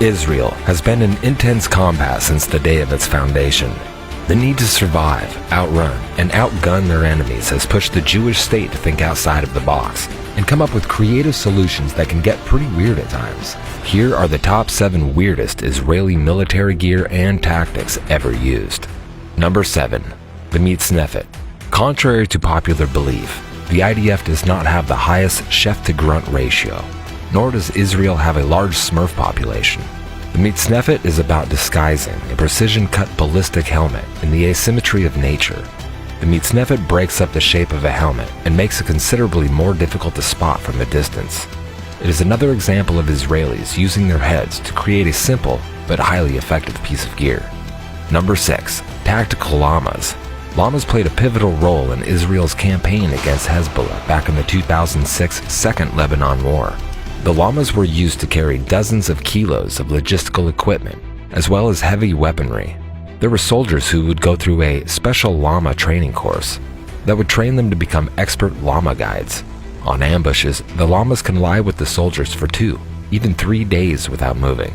Israel has been in intense combat since the day of its foundation. The need to survive, outrun, and outgun their enemies has pushed the Jewish state to think outside of the box and come up with creative solutions that can get pretty weird at times. Here are the top 7 weirdest Israeli military gear and tactics ever used. Number 7. The mitznefet. Contrary to popular belief, the IDF does not have the highest chef-to-grunt ratio, nor does Israel have a large Smurf population. The mitznefet is about disguising a precision-cut ballistic helmet in the asymmetry of nature. The mitznefet breaks up the shape of a helmet and makes it considerably more difficult to spot from a distance. It is another example of Israelis using their heads to create a simple but highly effective piece of gear. Number 6. Tactical llamas. Llamas played a pivotal role in Israel's campaign against Hezbollah back in the 2006 Second Lebanon War. The llamas were used to carry dozens of kilos of logistical equipment, as well as heavy weaponry. There were soldiers who would go through a special llama training course that would train them to become expert llama guides. On ambushes, the llamas can lie with the soldiers for 2, even 3 days without moving.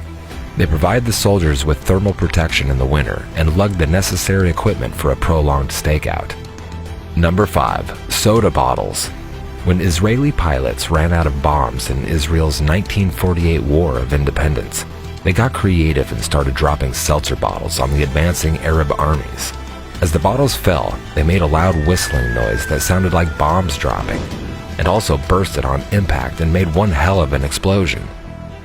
They provide the soldiers with thermal protection in the winter and lug the necessary equipment for a prolonged stakeout. Number 5. Soda bottles. When Israeli pilots ran out of bombs in Israel's 1948 War of Independence, they got creative and started dropping seltzer bottles on the advancing Arab armies. As the bottles fell, they made a loud whistling noise that sounded like bombs dropping, and also bursted on impact and made one hell of an explosion.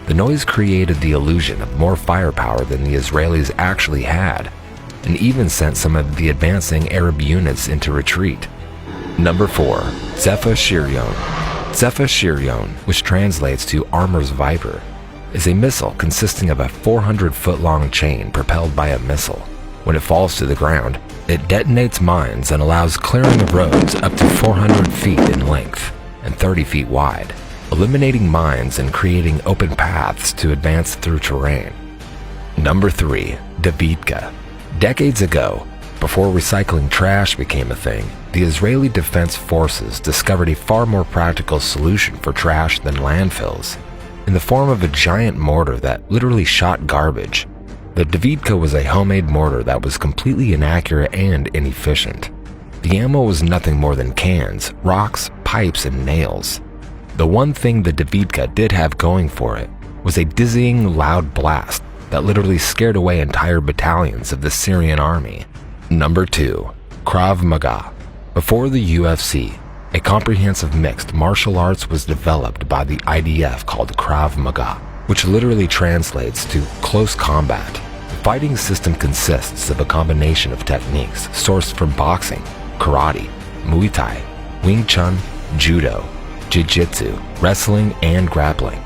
The noise created the illusion of more firepower than the Israelis actually had, and even sent some of the advancing Arab units into retreat. Number 4. Zephyr Shirion. Zephyr Shirion, which translates to Armor's Viper, is a missile consisting of a 400-foot-long chain propelled by a missile. When it falls to the ground, it detonates mines and allows clearing of roads up to 400 feet in length and 30 feet wide, eliminating mines and creating open paths to advance through terrain. Number 3. Davidka. Decades ago, before recycling trash became a thing, the Israeli Defense Forces discovered a far more practical solution for trash than landfills, in the form of a giant mortar that literally shot garbage. The Davidka was a homemade mortar that was completely inaccurate and inefficient. The ammo was nothing more than cans, rocks, pipes, and nails. The one thing the Davidka did have going for it was a dizzying, loud blast that literally scared away entire battalions of the Syrian army. Number 2. Krav Maga. Before the UFC, a comprehensive mixed martial arts was developed by the IDF called Krav Maga, which literally translates to close combat. The fighting system consists of a combination of techniques sourced from boxing, karate, Muay Thai, Wing Chun, Judo, Jiu-Jitsu, wrestling, and grappling,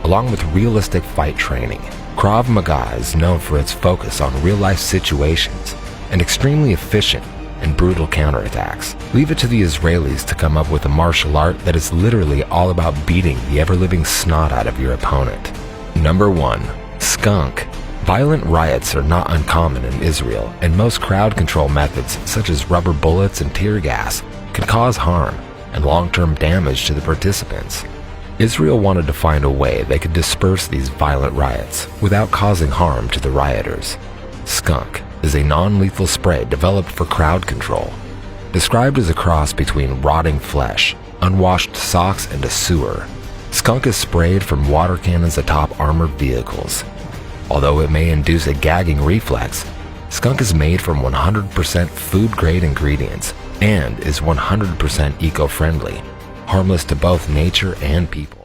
along with realistic fight training. Krav Maga is known for its focus on real-life situations and extremely efficient and brutal counterattacks. Leave it to the Israelis to come up with a martial art that is literally all about beating the ever-living snot out of your opponent. Number 1. Skunk. Violent riots are not uncommon in Israel, and most crowd control methods such as rubber bullets and tear gas can cause harm and long-term damage to the participants. Israel wanted to find a way they could disperse these violent riots without causing harm to the rioters. Skunk is a non-lethal spray developed for crowd control. Described as a cross between rotting flesh, unwashed socks, and a sewer, skunk is sprayed from water cannons atop armored vehicles. Although it may induce a gagging reflex, skunk is made from 100% food-grade ingredients and is 100% eco-friendly, harmless to both nature and people.